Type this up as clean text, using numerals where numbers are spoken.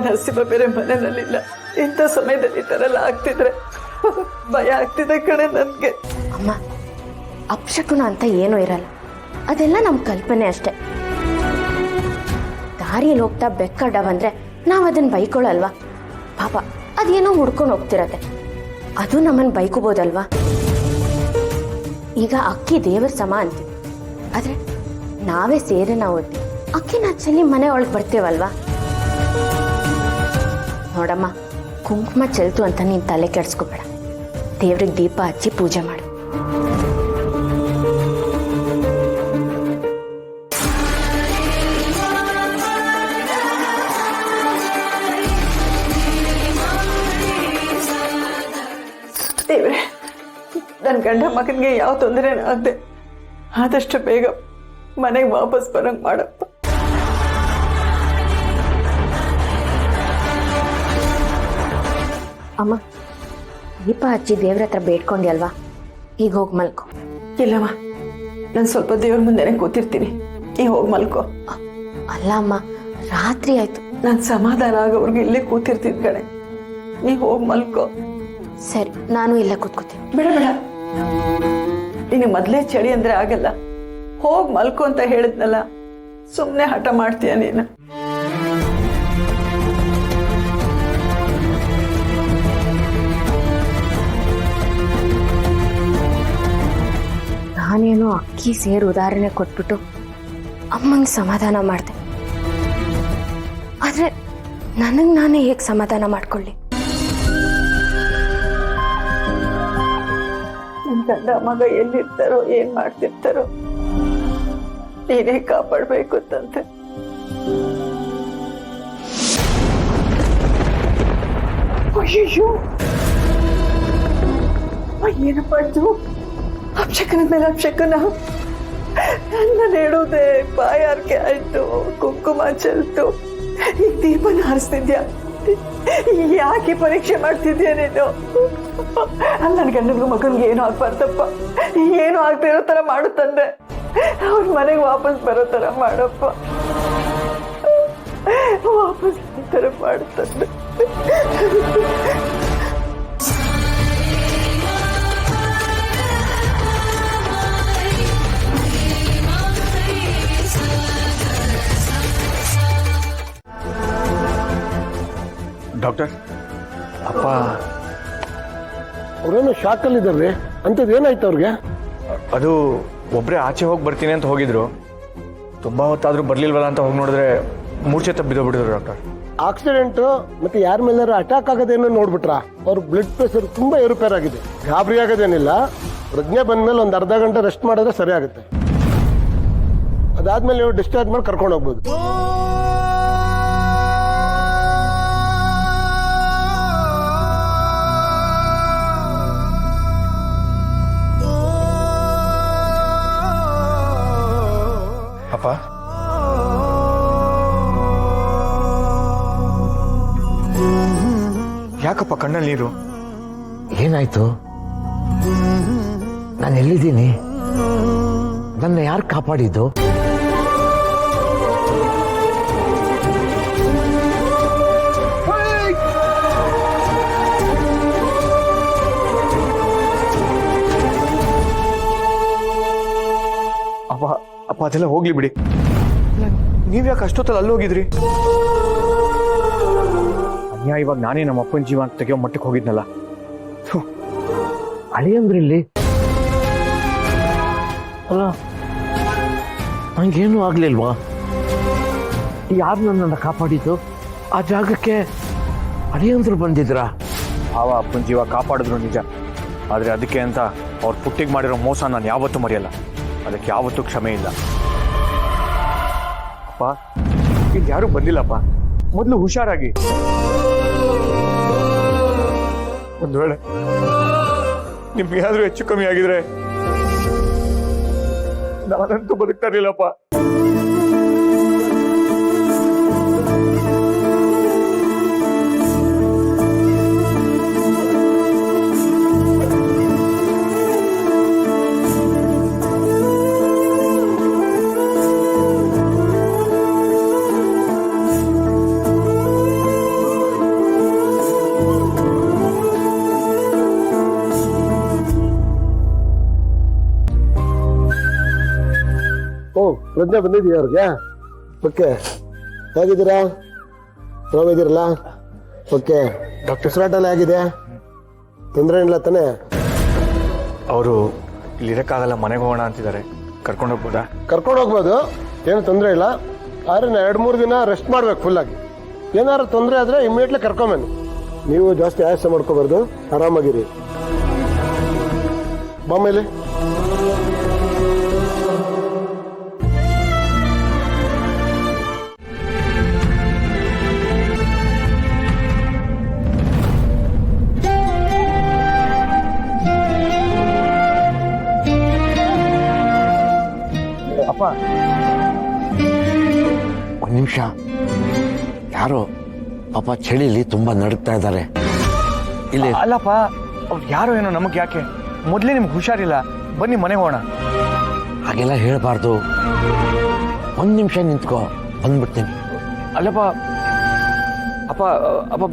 ನರಸಿಂಹ ಬೇರೆ ಮನೆಯಲ್ಲಿಲ್ಲ. ಇಂಥ ಸಮಯದಲ್ಲಿ ಈ ಥರ ಎಲ್ಲ ಆಗ್ತಿದ್ರೆ ಭಯ ಆಗ್ತಿದೆ ಕಣೆ ನನಗೆ. ಅಮ್ಮ, ಅಪಶಕುನ ಅಂತ ಏನೂ ಇರಲ್ಲ, ಅದೆಲ್ಲ ನಮ್ಮ ಕಲ್ಪನೆ ಅಷ್ಟೆ. ದಾರಿಯಲ್ಲಿ ಹೋಗ್ತಾ ಬೆಕ್ಕಡ್ಡ ಬಂದ್ರೆ ನಾವು ಅದನ್ನ ಬೈಕೊಳ್ಳಲ್ವಾ? ಪಾಪ ಅದೇನೋ ಹುಡ್ಕೊಂಡು ಹೋಗ್ತಿರತ್ತೆ, ಅದು ನಮ್ಮನ್ನು ಬೈಕೋಬೋದಲ್ವಾ? ಈಗ ಅಕ್ಕಿ ದೇವರ ಸಮ ಅಂತೀವಿ, ಆದ್ರೆ ನಾವೇ ಸೇರಿ ನಾವು ಅಕ್ಕಿನ ಚೆಲ್ಲಿ ಮನೆ ಒಳಗೆ ಬರ್ತೇವಲ್ವಾ? ನೋಡಮ್ಮ, ಕುಂಕುಮ ಚೆಲ್ತು ಅಂತ ನೀನು ತಲೆ ಕೆಡ್ಸ್ಕೋಬೇಡ. ದೇವ್ರಿಗೆ ದೀಪ ಹಚ್ಚಿ ಪೂಜೆ ಮಾಡು. ದೇವ್ರೆ, ನನ್ನ ಗಂಡ ಮಗನಿಗೆ ಯಾವ ತೊಂದರೆ ಆಗದೆ ಆದಷ್ಟು ಬೇಗ ಮನೆಗೆ ವಾಪಸ್ ಬರಂಗ್ ಮಾಡಪ್ಪ. ಅಮ್ಮ, ದೀಪ ಹಚ್ಚಿ ದೇವ್ರ ಹತ್ರ ಬೇಡ್ಕೊಂಡಿ ಅಲ್ವಾ? ಈಗ ಹೋಗಿ ಮಲ್ಕೋ. ಇಲ್ಲಮ್ಮ, ನಾನು ಸ್ವಲ್ಪ ದೇವ್ರ ಮುಂದೆನೆ ಕೂತಿರ್ತೀನಿ, ಈಗ ಹೋಗಿ ಮಲ್ಕೋ. ಅಲ್ಲ ಅಮ್ಮ, ರಾತ್ರಿ ಆಯ್ತು. ನಾನು ಸಮಾಧಾನ ಆಗೋವ್ರಿಗೆ ಇಲ್ಲೇ ಕೂತಿರ್ತೀನಿ ಕಣೆ, ನೀ ಹೋಗಿ ಮಲ್ಕೋ. ಸರಿ, ನಾನು ಇಲ್ಲೇ ಕೂತ್ಕೋತೀನಿ. ಬೇಡ ಬೇಡ, ನಿನಗೆ ಮೊದಲೇ ಚಳಿ ಅಂದ್ರೆ ಆಗಲ್ಲ. ಹೋಗಿ ಮಲ್ಕೋ ಅಂತ ಹೇಳಿದ್ನಲ್ಲ, ಸುಮ್ಮನೆ ಹಠ ಮಾಡ್ತೀಯ ನೀನು. ನಾನೇನೋ ಅಕ್ಕಿ ಸೇರು ಉದಾಹರಣೆ ಕೊಟ್ಬಿಟ್ಟು ಅಮ್ಮಂಗೆ ಸಮಾಧಾನ ಮಾಡಿದೆ, ಆದ್ರೆ ನನಗೆ ನಾನೇ ಹೇಗೆ ಸಮಾಧಾನ ಮಾಡ್ಕೊಳ್ಳಿ? ನನ್ನ ಗಂಡ ಮಗ ಎಲ್ಲಿರ್ತಾರೋ ಏನ್ ಮಾಡ್ತಿರ್ತಾರೋ ನೀನೇ ಕಾಪಾಡ್ಬೇಕು ಅಂತಂತೆ. ಅಯ್ಯೋ, ಏನಪ್ಪ ಇದು? ಅಪಶಕನದ ಮೇಲೆ ಅಪಶಕನ. ನಾನು ಹೇಳುವುದೇ ಬಾಯಾರಿಕೆ ಆಯ್ತು, ಕುಂಕುಮ ಚೆಲ್ತು, ಈಗ ದೀಪನ ಹಾರಿಸ್ತಿದ್ಯಾ? ಯಾಕೆ ಪರೀಕ್ಷೆ ಮಾಡ್ತಿದ್ಯಾ ನೀನು? ಅಲ್ಲಿ ನನ್ನ ಗಂಡನಿಗೂ ಮಗನಿಗೆ ಏನೂ ಆಗ್ಬಾರ್ದಪ್ಪ, ಏನೂ ಆಗದೆ ಇರೋ ಥರ ಮಾಡುತ್ತಂದೆ. ಅವ್ರ ಮನೆಗೆ ವಾಪಸ್ ಬರೋ ಥರ ಮಾಡಪ್ಪ, ವಾಪಸ್ ಈ ಥರ ಮಾಡುತ್ತಂದೆ. ಡಾಕ್ಟರ್, ಅಪ್ಪ ಅವ್ರೇನು ಶಾಕಲ್ಲಿದ್ದಾರೆ, ಅಂಥದ್ದು ಏನಾಯ್ತು ಅವ್ರಿಗೆ? ಅದು ಒಬ್ಬರೇ ಆಚೆ ಹೋಗಿ ಬರ್ತೀನಿ ಅಂತ ಹೋಗಿದ್ರು, ತುಂಬ ಹೊತ್ತಾದರೂ ಬರಲಿಲ್ವಲ್ಲ ಅಂತ ಹೋಗಿ ನೋಡಿದ್ರೆ ಮೂರ್ಛೆ ತಪ್ಪಿದೋಗ್ಬಿಟ್ಟಿದ್ರು ಡಾಕ್ಟರ್. ಆಕ್ಸಿಡೆಂಟು ಮತ್ತೆ ಯಾರ ಮೇಲಾರು ಅಟ್ಯಾಕ್ ಆಗೋದೇನೋ ನೋಡ್ಬಿಟ್ರಾ? ಅವ್ರ ಬ್ಲಡ್ ಪ್ರೆಷರ್ ತುಂಬಾ ಏರುಪೇರಾಗಿದೆ. ಗಾಬರಿ ಆಗೋದೇನಿಲ್ಲ, ಪ್ರಜ್ಞೆ ಬಂದ್ಮೇಲೆ ಒಂದು ಅರ್ಧ ಗಂಟೆ ರೆಸ್ಟ್ ಮಾಡಿದ್ರೆ ಸರಿ ಆಗುತ್ತೆ. ಅದಾದ್ಮೇಲೆ ನೀವು ಡಿಸ್ಚಾರ್ಜ್ ಮಾಡಿ ಕರ್ಕೊಂಡು ಹೋಗ್ಬೋದು. ಅಪ್ಪ, ಯಾಕಪ್ಪ ಕಣ್ಣಲ್ಲಿ ನೀರು? ಏನಾಯ್ತು? ನಾನು ಎಲ್ಲಿದ್ದೀನಿ? ನನ್ನ ಯಾರು ಕಾಪಾಡಿದ್ದು? ಅಪ್ಪ ಅಪ್ಪ ಅದೆಲ್ಲ ಹೋಗ್ಲಿ ಬಿಡಿ, ನೀವ್ಯಾಕೆ ಅಷ್ಟೊತ್ತಲ್ಲಿ ಅಲ್ಲಿ ಹೋಗಿದ್ರಿ? ಇವಾಗ ನಾನೇ ನಮ್ಮ ಅಪ್ಪನ ಜೀವ ಅಂತ ತೆಗೆಯೋ ಮಟ್ಟಕ್ಕೆ ಹೋಗಿದ್ನಲ್ಲ. ಅಳಿಯಂದ್ರಲ್ಲಿ ಅಲ್ಲ, ನಂಗೇನು ಆಗ್ಲಿಲ್ವಾ? ಯಾರು ನನ್ನನ್ನು ಕಾಪಾಡಿದ್ದು? ಆ ಜಾಗಕ್ಕೆ ಅಳಿಯಂದ್ರು ಬಂದಿದ್ರಾ? ಭಾವ ಅಪ್ಪನ ಜೀವ ಕಾಪಾಡಿದ್ರು ನಿಜ, ಆದರೆ ಅದಕ್ಕೆ ಅಂತ ಅವ್ರ ಪುಟ್ಟಿಗೆ ಮಾಡಿರೋ ಮೋಸ ನಾನು ಯಾವತ್ತೂ ಮರೆಯಲ್ಲ. ಅದಕ್ಕೆ ಯಾವತ್ತೂ ಕ್ಷಮೆ ಇಲ್ಲ. ಅಪ್ಪ, ಇಲ್ಲಿ ಯಾರೂ ಬಂದಿಲ್ಲಪ್ಪ, ಮೊದಲು ಹುಷಾರಾಗಿ. ಒಂದು ವೇಳೆ ನಿಮ್ಗೆ ಏನಾದರೂ ಹೆಚ್ಚು ಕಮ್ಮಿ ಆಗಿದ್ರೆ ನಾನಂತೂ ಬದುಕ್ತಾ ಇರಲಿಲ್ಲಪ್ಪ. ಪ್ರಜ್ಞೆ ಬಂದಿದೆಯಾ ಅವ್ರಿಗೆ? ಓಕೆ, ಹೇಗಿದ್ದೀರಾ? ಆರಾಮಿದ್ದೀರಲ್ಲ? ಓಕೆ, ಡಾಕ್ಟರ್ ಉಸಿರಾಟೆಲ್ಲ ಆಗಿದೆ? ತೊಂದರೆ ಇಲ್ಲ ತಾನೇ? ಅವರು ಇಲ್ಲಿರೋಕ್ಕಾಗಲ್ಲ, ಮನೆಗೆ ಹೋಗೋಣ ಅಂತಿದ್ದಾರೆ. ಕರ್ಕೊಂಡು ಹೋಗ್ಬೋದಾ? ಕರ್ಕೊಂಡು ಹೋಗ್ಬೋದು, ಏನು ತೊಂದರೆ ಇಲ್ಲ. ಆದರೆ 2-3 ದಿನ ರೆಸ್ಟ್ ಮಾಡ್ಬೇಕು ಫುಲ್ಲಾಗಿ. ಏನಾದ್ರು ತೊಂದರೆ ಆದರೆ ಇಮಿಡಿಯೇಟ್ಲಿ ಕರ್ಕೊಂಬನ್ನಿ. ನೀವು ಜಾಸ್ತಿ ಆಯಾಸ ಮಾಡ್ಕೋಬಾರ್ದು, ಆರಾಮಾಗಿರಿ. ಬಾಮೇಲೆ ಅಪ್ಪ, ಒಂದು ನಿಮಿಷ. ಯಾರೋ ಪಾಪ ಚಳಿಲಿ ತುಂಬಾ ನಡುಕ್ತಾ ಇದ್ದಾರೆ ಇಲ್ಲಿ. ಅಲ್ಲಪ್ಪ, ಅವ್ರು ಯಾರೋ ಏನೋ, ನಮಗೆ ಯಾಕೆ? ಮೊದಲೇ ನಿಮ್ಗೆ ಹುಷಾರಿಲ್ಲ, ಬನ್ನಿ ಮನೆಗೆ ಹೋಗೋಣ. ಹಾಗೆಲ್ಲ ಹೇಳಬಾರ್ದು. ಒಂದು ನಿಮಿಷ ನಿಂತ್ಕೋ, ಬಂದ್ಬಿಡ್ತೀನಿ. ಅಲ್ಲಪ್ಪ, ಅಪ್ಪ ಅಪ್ಪ